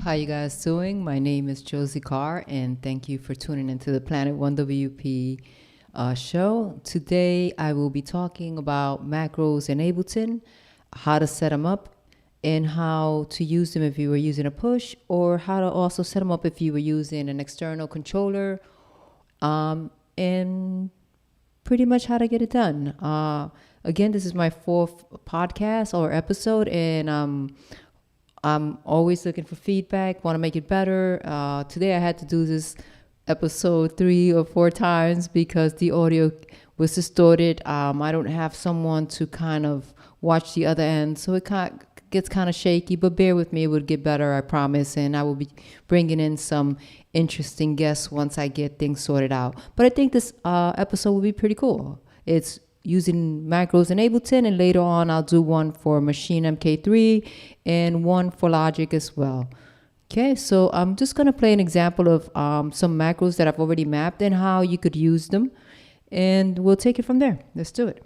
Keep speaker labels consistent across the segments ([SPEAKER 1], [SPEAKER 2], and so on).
[SPEAKER 1] How you guys doing? My name is Josie Carr, and thank you for tuning into the Planet1wp show. Today, I will be talking about macros in Ableton, how to set them up, and how to use them if you were using a push, or how to also set them up if you were using an external controller, and pretty much how to get it done. Again, this is my fourth podcast or episode, and I'm always looking for feedback, want to make it better. Today I had to do this episode 3 or 4 times because the audio was distorted. I don't have someone to kind of watch the other end, so it gets kind of shaky, but bear with me, it will get better, I promise, and I will be bringing in some interesting guests once I get things sorted out. But I think this episode will be pretty cool. It's using macros in Ableton, and later on I'll do one for Maschine MK3 and one for Logic as well. Okay, so I'm just going to play an example of some macros that I've already mapped and how you could use them, and we'll take it from there. Let's do it.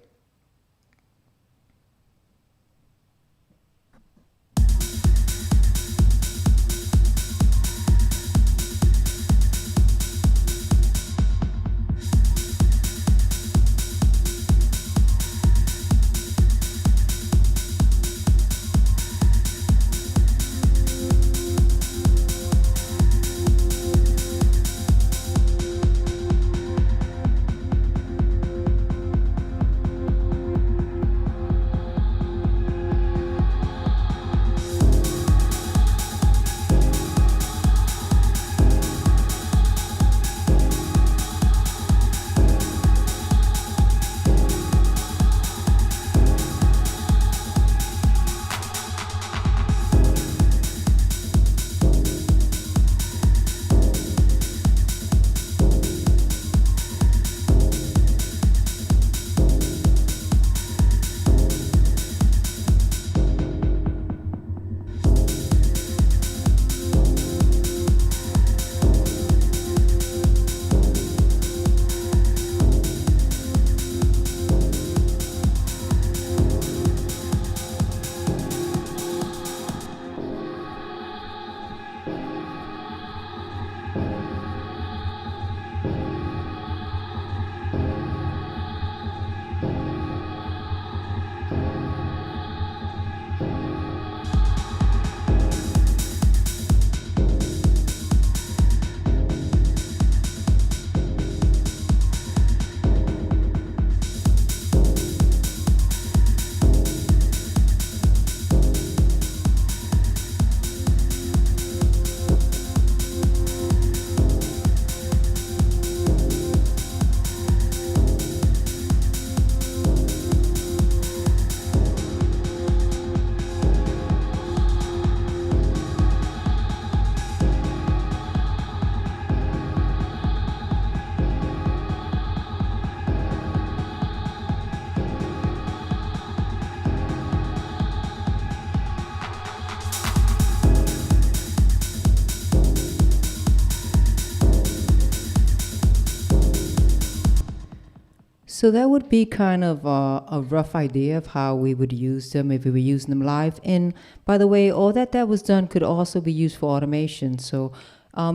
[SPEAKER 1] So that would be kind of a rough idea of how we would use them if we were using them live. And by the way, all that was done could also be used for automation. So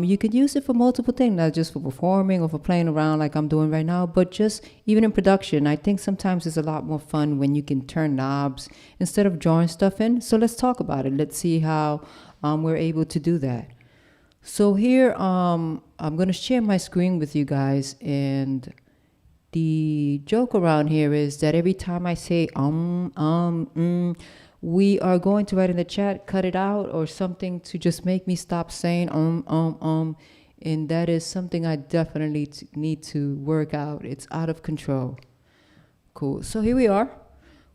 [SPEAKER 1] you could use it for multiple things, not just for performing or for playing around like I'm doing right now, but just even in production. I think sometimes it's a lot more fun when you can turn knobs instead of drawing stuff in. So let's talk about it. Let's see how we're able to do that. So here, I'm going to share my screen with you guys, and the joke around here is that every time I say we are going to write in the chat, cut it out or something to just make me stop saying and that is something I definitely need to work out. It's out of control. Cool. So here we are.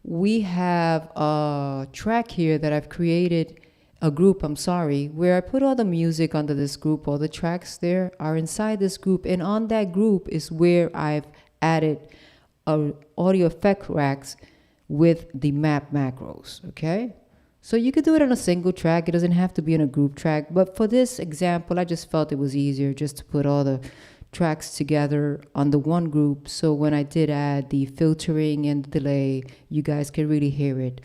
[SPEAKER 1] We have a track here that I've created, a group, where I put all the music under this group. All the tracks there are inside this group, and on that group is where I've added audio effect racks with the map macros. Okay, so you could do it on a single track. It doesn't have to be on a group track, but for this example I just felt it was easier just to put all the tracks together on the one group, so when I did add the filtering and the delay, you guys can really hear it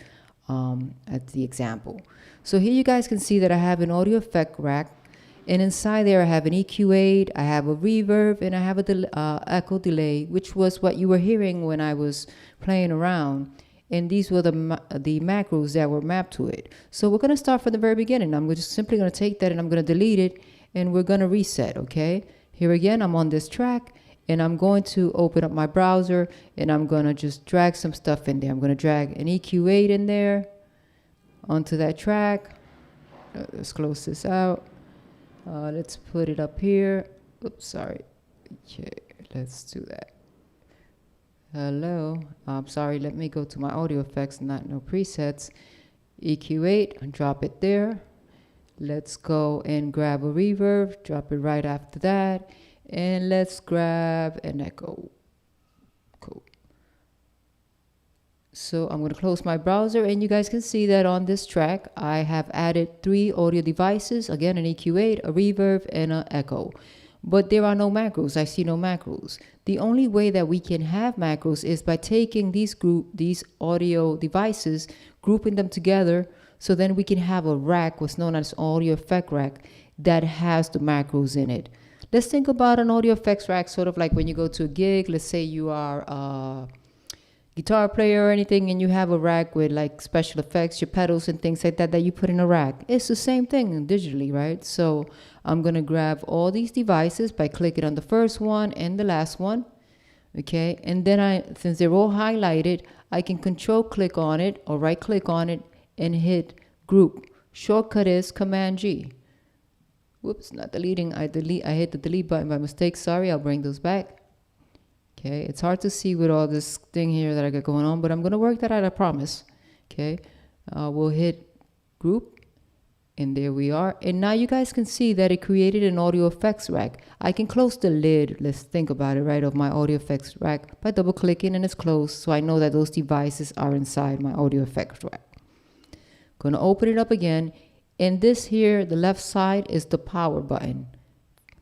[SPEAKER 1] at the example. So here you guys can see that I have an audio effect rack, and inside there I have an EQ8, I have a reverb, and I have a echo delay, which was what you were hearing when I was playing around. And these were the macros that were mapped to it. So we're going to start from the very beginning. I'm just simply going to take that and I'm going to delete it, and we're going to reset, okay? Here again, I'm on this track, and I'm going to open up my browser, and I'm going to just drag some stuff in there. I'm going to drag an EQ8 in there onto that track. Let's close this out. Let's put it up here. Oops, sorry. Okay, let's do that. Hello. I'm sorry. Let me go to my audio effects, no presets. EQ8, drop it there. Let's go and grab a reverb, drop it right after that. And let's grab an echo. Cool. So I'm going to close my browser, and you guys can see that on this track, I have added 3 audio devices. Again, an EQ8, a reverb, and an echo. But there are no macros. I see no macros. The only way that we can have macros is by taking these audio devices, grouping them together, so then we can have a rack, what's known as audio effect rack, that has the macros in it. Let's think about an audio effects rack, sort of like when you go to a gig. Let's say you are a guitar player or anything, and you have a rack with like special effects, your pedals and things like that you put in a rack. It's the same thing digitally, right? So I'm going to grab all these devices by clicking on the first one and the last one. Okay, and then since they're all highlighted, I can control click on it or right click on it and hit group. Shortcut is Command G. Whoops, not deleting. I hit the delete button by mistake. Sorry, I'll bring those back. Okay, it's hard to see with all this thing here that I got going on, but I'm going to work that out, I promise. Okay, we'll hit group, and there we are. And now you guys can see that it created an audio effects rack. I can close the lid, let's think about it, right, of my audio effects rack by double clicking, and it's closed, so I know that those devices are inside my audio effects rack. Going to open it up again, and this here, the left side, is the power button.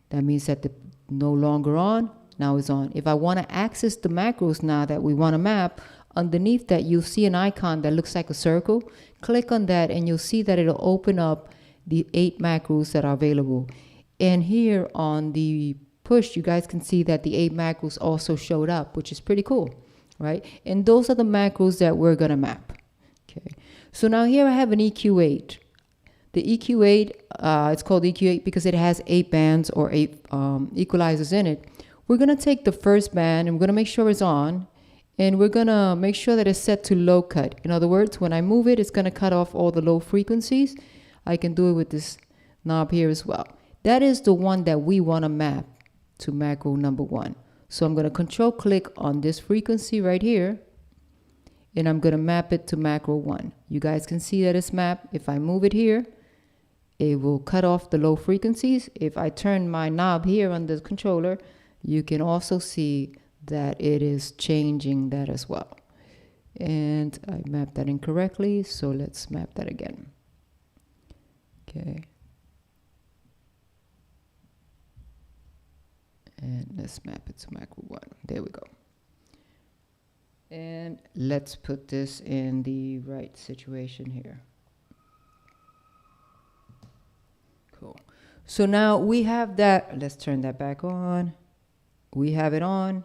[SPEAKER 1] That means that the no longer on, now it's on. If I want to access the macros now that we want to map, underneath that you'll see an icon that looks like a circle. Click on that and you'll see that it'll open up the 8 macros that are available. And here on the push, you guys can see that the 8 macros also showed up, which is pretty cool, right? And those are the macros that we're going to map. Okay. So now here I have an EQ8. The EQ8, it's called EQ8 because it has 8 bands or 8 equalizers in it. We're going to take the first band and we're going to make sure it's on. And we're going to make sure that it's set to low cut. In other words, when I move it, it's going to cut off all the low frequencies. I can do it with this knob here as well. That is the one that we want to map to macro number 1. So I'm going to control click on this frequency right here. And I'm going to map it to macro 1. You guys can see that it's mapped. If I move it here, it will cut off the low frequencies. If I turn my knob here on the controller, you can also see that it is changing that as well. And I mapped that incorrectly, so let's map that again. Okay. And let's map it to macro 1. There we go. And let's put this in the right situation here. Cool. So now we have that. Let's turn that back on. We have it on.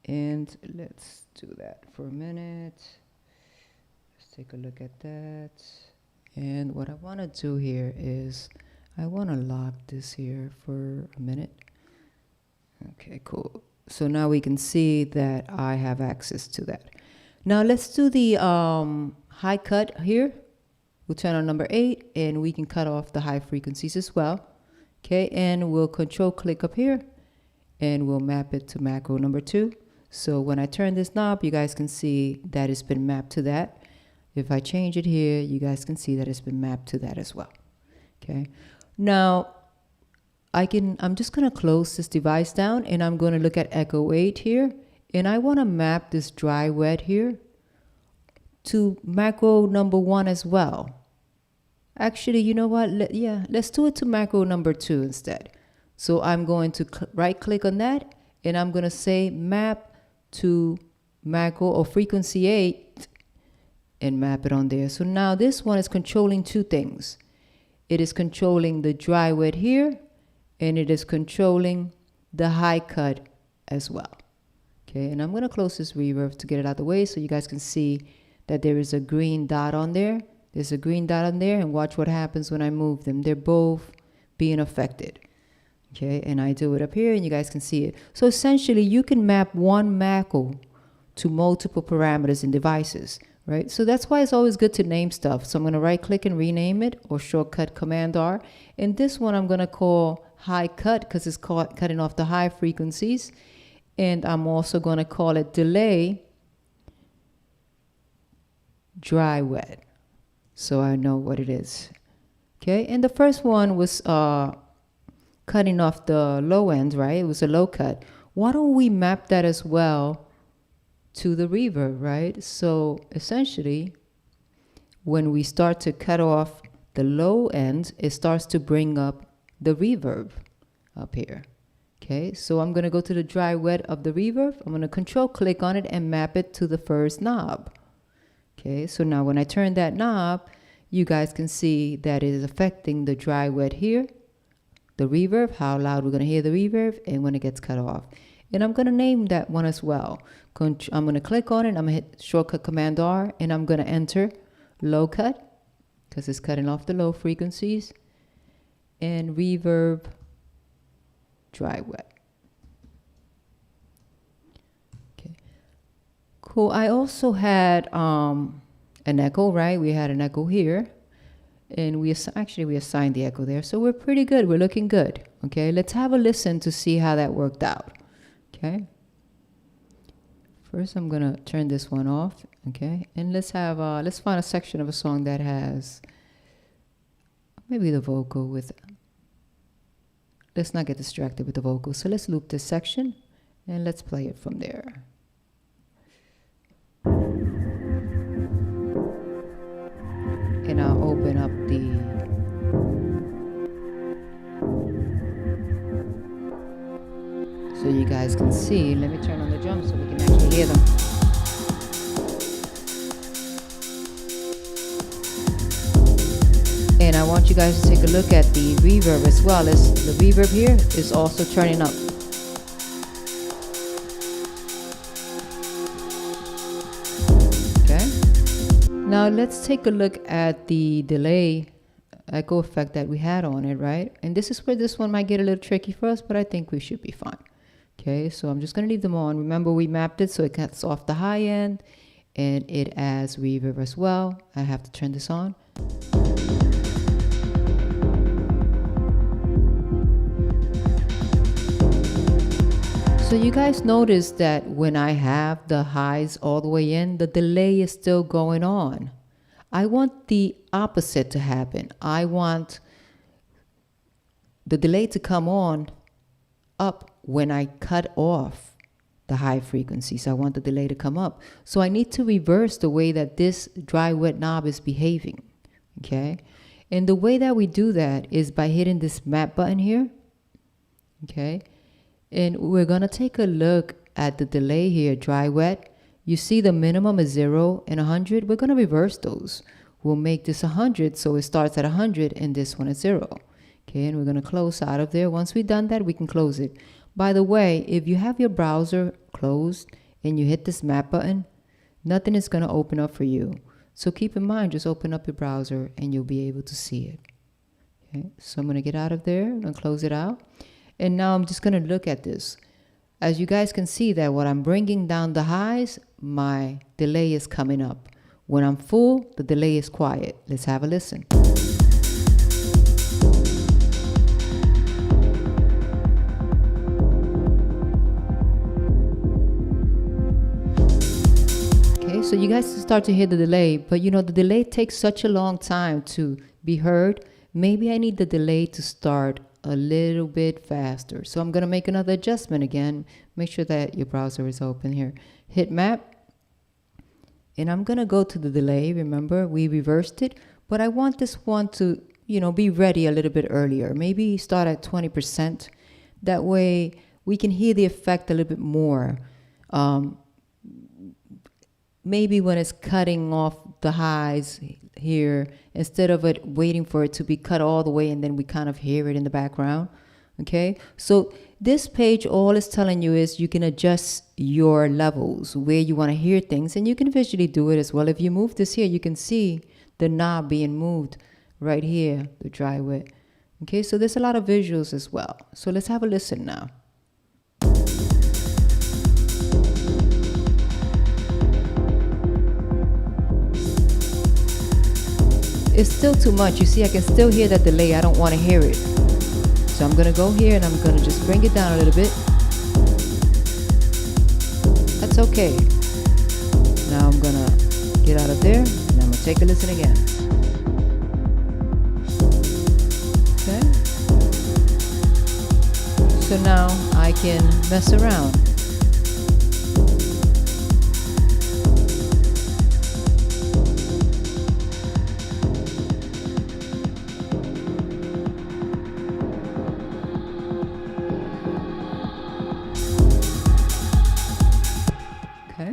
[SPEAKER 1] And let's do that for a minute. Let's take a look at that. And what I want to do here is I want to lock this here for a minute. Okay, cool. So now we can see that I have access to that. Now let's do the high cut here. We'll turn on number 8 and we can cut off the high frequencies as well. Okay, and we'll control click up here and we'll map it to macro number 2. So when I turn this knob, you guys can see that it's been mapped to that. If I change it here, you guys can see that it's been mapped to that as well. Okay. Now, I'm just going to close this device down and I'm going to look at Echo 8 here. And I want to map this dry wet here to macro number 1 as well. Actually, you know what? Let's do it to macro number 2 instead. So I'm going to right click on that and I'm going to say map to macro or frequency 8 and map it on there. So now this one is controlling two things. It is controlling the dry wet here, and it is controlling the high cut as well. Okay, and I'm going to close this reverb to get it out of the way so you guys can see that there is a green dot on there. There's a green dot on there, and watch what happens when I move them. They're both being affected. Okay, and I do it up here and you guys can see it. So essentially you can map one macro to multiple parameters and devices, right? So that's why it's always good to name stuff. So I'm going to right click and rename it, or shortcut Command R. And this one I'm going to call high cut because it's cutting off the high frequencies. And I'm also going to call it delay dry wet, so I know what it is. Okay, and the first one was cutting off the low end, right? It was a low cut. Why don't we map that as well to the reverb, right? So essentially, when we start to cut off the low end, it starts to bring up the reverb up here. Okay, so I'm going to go to the dry wet of the reverb. I'm going to control click on it and map it to the first knob. Okay, so now when I turn that knob, you guys can see that it is affecting the dry wet here, the reverb, how loud we're going to hear the reverb, and when it gets cut off. And I'm going to name that one as well. I'm going to click on it. I'm going to hit shortcut Command R, and I'm going to enter low cut because it's cutting off the low frequencies, and reverb dry wet. Okay, cool. I also had an echo, right? We had an echo here. And we assigned the echo there. So we're pretty good. We're looking good. Okay, let's have a listen to see how that worked out. Okay. First, I'm going to turn this one off. Okay. And let's find a section of a song that has maybe the vocal with, let's not get distracted with the vocal. So let's loop this section and let's play it from there. And I'll open up so you guys can see. Let me turn on the drums so we can actually hear them. And I want you guys to take a look at the reverb as well. As the reverb here is also turning up. Now let's take a look at the delay echo effect that we had on it, right? And this is where this one might get a little tricky for us, but I think we should be fine. Okay, so I'm just going to leave them on. Remember, we mapped it so it cuts off the high end and it adds reverb as well. I have to turn this on. So you guys notice that when I have the highs all the way in, the delay is still going on. I want the opposite to happen. I want the delay to come on up when I cut off the high frequencies. I want the delay to come up. So I need to reverse the way that this dry wet knob is behaving. Okay? And the way that we do that is by hitting this map button here. Okay? And we're going to take a look at the delay here, dry wet. You see the minimum is 0 and 100. We're going to reverse those. We'll make this 100 so it starts at 100 and this one is 0. Okay, and we're going to close out of there. Once we've done that, we can close it. By the way, if you have your browser closed and you hit this map button, nothing is going to open up for you. So keep in mind, just open up your browser and you'll be able to see it. Okay, so I'm going to get out of there and close it out. And now I'm just going to look at this. As you guys can see that when I'm bringing down the highs, my delay is coming up. When I'm full, the delay is quiet. Let's have a listen. Okay, so you guys start to hear the delay, but you know, the delay takes such a long time to be heard. Maybe I need the delay to start a little bit faster. So I'm going to make another adjustment again. Make sure that your browser is open here. Hit map. And I'm going to go to the delay. Remember, we reversed it. But I want this one to, you know, be ready a little bit earlier. Maybe start at 20%. That way we can hear the effect a little bit more. maybe when it's cutting off the highs here, instead of it waiting for it to be cut all the way and then we kind of hear it in the background. Okay, so this page, all it's telling you is you can adjust your levels where you want to hear things, and you can visually do it as well. If you move this here, you can see the knob being moved right here, the dry wet. Okay, so there's a lot of visuals as well. So let's have a listen now. It's still too much. You see, I can still hear that delay. I don't want to hear it. So I'm going to go here and I'm going to just bring it down a little bit. That's okay. Now I'm going to get out of there and I'm going to take a listen again. Okay. So now I can mess around.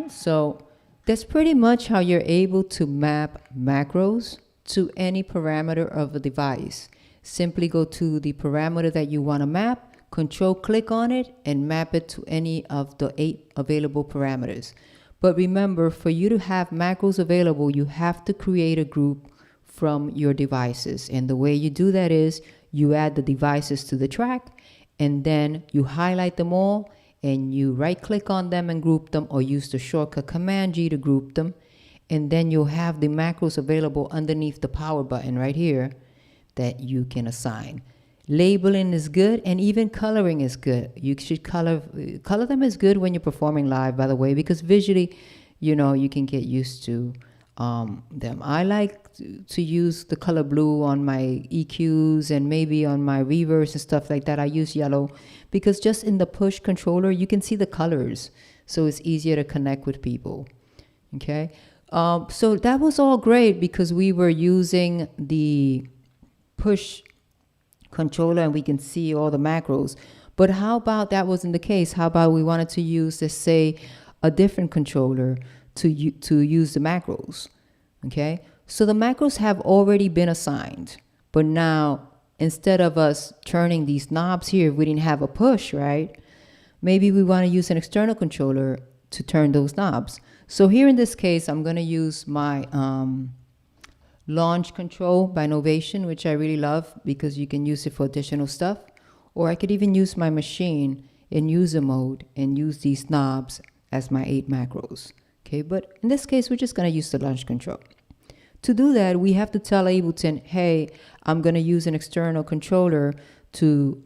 [SPEAKER 1] So that's pretty much how you're able to map macros to any parameter of a device. Simply go to the parameter that you want to map, click on it, and map it to any of the 8 available parameters. But remember, for you to have macros available, you have to create a group from your devices. And the way you do that is you add the devices to the track, and then you highlight them all, and you right click on them and group them, or use the shortcut Command G to group them. And then you'll have the macros available underneath the power button right here that you can assign. Labeling is good, and even coloring is good. You should color them is good when you're performing live, by the way, because visually, you can get used to them. I like to use the color blue on my EQs and maybe on my reverbs and stuff like that. I use yellow because just in the push controller, you can see the colors. So it's easier to connect with people. Okay. So that was all great because we were using the push controller and we can see all the macros. But how about that wasn't the case? How about we wanted to use, let's say, a different controller to use the macros? Okay. So the macros have already been assigned, but now instead of us turning these knobs here, if we didn't have a push, right? Maybe we want to use an external controller to turn those knobs. So here in this case, I'm going to use my launch control by Novation, which I really love because you can use it for additional stuff. Or I could even use my machine in user mode and use these knobs as my 8 macros. Okay, but in this case, we're just going to use the launch control. To do that, we have to tell Ableton, hey, I'm going to use an external controller to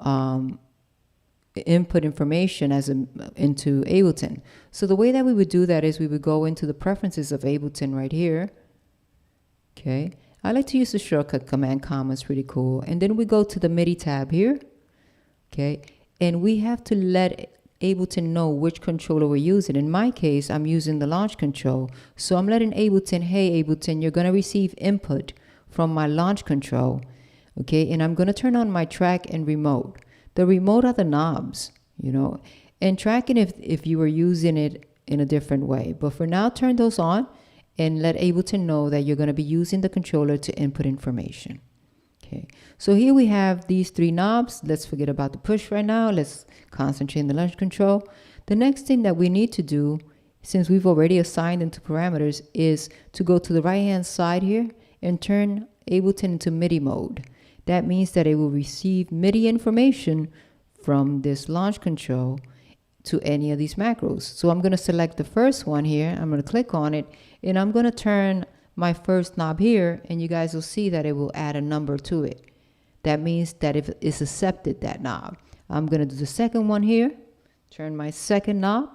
[SPEAKER 1] input information into Ableton. So the way that we would do that is we would go into the preferences of Ableton right here. Okay, I like to use the shortcut Command Comma, it's pretty cool. And then we go to the MIDI tab here. Okay, and we have to let Ableton know which controller we're using. In my case, I'm using the launch control. So I'm letting Ableton, hey Ableton, you're going to receive input from my launch control. Okay, and I'm going to turn on my track and remote. The remote are the knobs, and tracking if you were using it in a different way. But for now, turn those on and let Ableton know that you're going to be using the controller to input information. Okay, so here we have these 3 knobs. Let's forget about the push right now. Let's concentrate on the launch control. The next thing that we need to do, since we've already assigned into parameters, is to go to the right-hand side here and turn Ableton into Midi mode. That means that it will receive MIDI information from this launch control to any of these macros. So I'm going to select the first one here. I'm going to click on it, and I'm going to turn my first knob here, and you guys will see that it will add a number to it. That means that if it's accepted, that knob. I'm going to do the second one here, turn my second knob,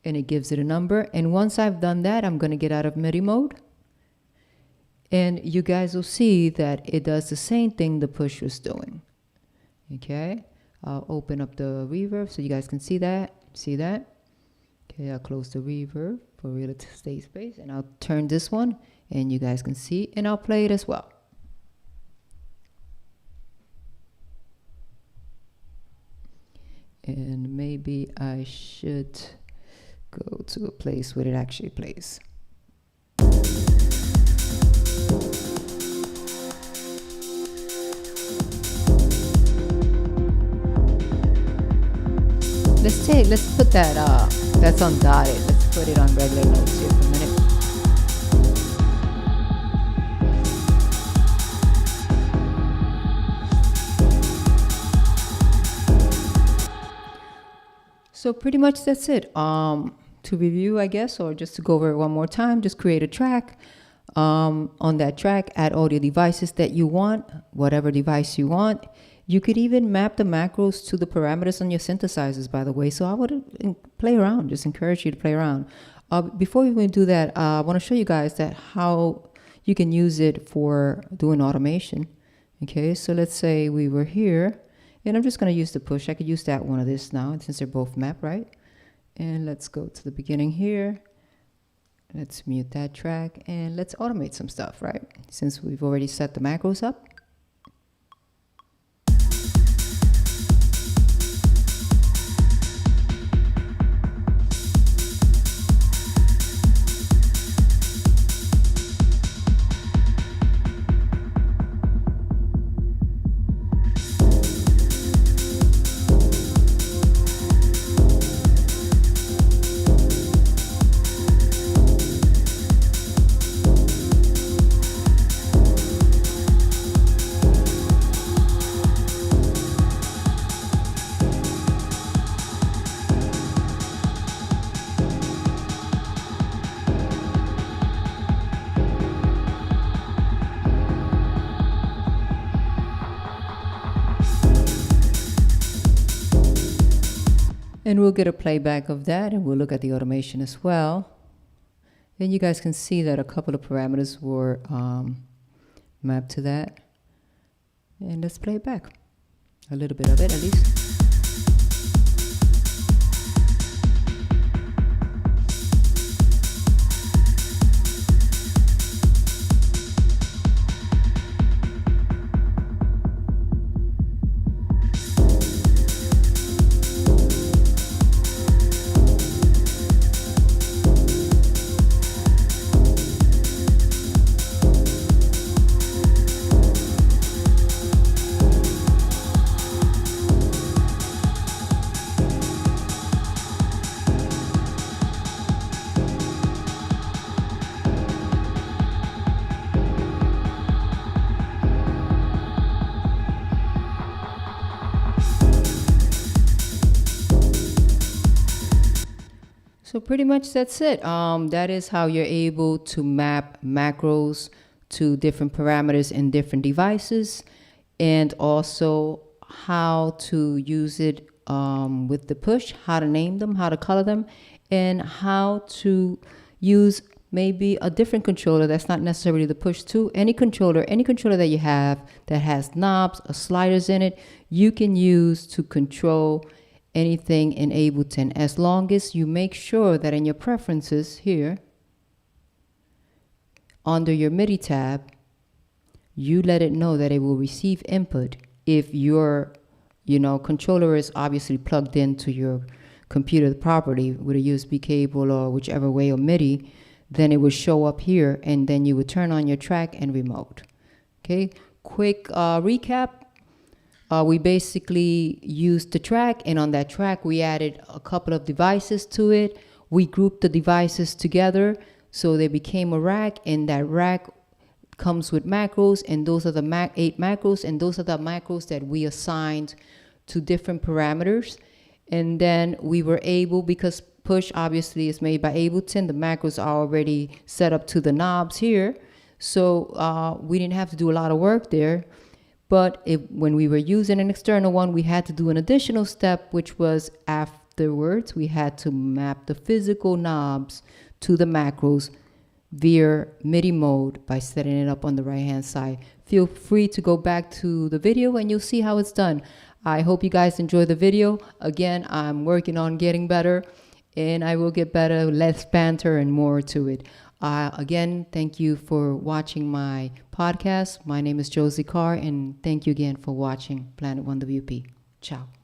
[SPEAKER 1] and it gives it a number. And once I've done that, I'm going to get out of MIDI mode. And you guys will see that it does the same thing the push was doing. Okay, I'll open up the reverb so you guys can see that. See that? Okay, I'll close the reverb for real estate space, and I'll turn this one, and you guys can see, and I'll play it as well. And maybe I should go to a place where it actually plays. Let's put that, that's undotted. Let's put it on regular notes here for a minute. So pretty much that's it. To review, I guess, or just to go over it one more time, just create a track. On that track, add all the devices that you want, whatever device you want. You could even map the macros to the parameters on your synthesizers, by the way. So I would play around, just encourage you to play around. Before we even do that, I want to show you guys that how you can use it for doing automation. Okay, so let's say we were here, and I'm just going to use the push. I could use that one of this now, since they're both mapped, right? And let's go to the beginning here. Let's mute that track, and let's automate some stuff, right? Since we've already set the macros up. And we'll get a playback of that, and we'll look at the automation as well. And you guys can see that a couple of parameters were mapped to that. And let's play it back. A little bit of it, at least. So pretty much that's it. That is how you're able to map macros to different parameters in different devices, and also how to use it with the push, how to name them, how to color them, and how to use maybe a different controller that's not necessarily the push to any controller that you have that has knobs or sliders in it, you can use to control anything in Ableton, as long as you make sure that in your preferences here under your MIDI tab, you let it know that it will receive input. If your controller is obviously plugged into your computer properly with a USB cable or whichever way, or MIDI, then it will show up here, and then you would turn on your track and remote. Okay, quick recap. We basically used the track, and on that track we added a couple of devices to it. We grouped the devices together so they became a rack, and that rack comes with macros, and those are the 8 macros, and those are the macros that we assigned to different parameters. And then we were able, because push obviously is made by Ableton, the macros are already set up to the knobs here, so we didn't have to do a lot of work there. But when we were using an external one, we had to do an additional step, which was afterwards. We had to map the physical knobs to the macros via Midi Mode by setting it up on the right-hand side. Feel free to go back to the video and you'll see how it's done. I hope you guys enjoy the video. Again, I'm working on getting better, and I will get better, less banter and more to it. Again, thank you for watching my podcast. My name is Josie Carr, and thank you again for watching Planet1wp. Ciao.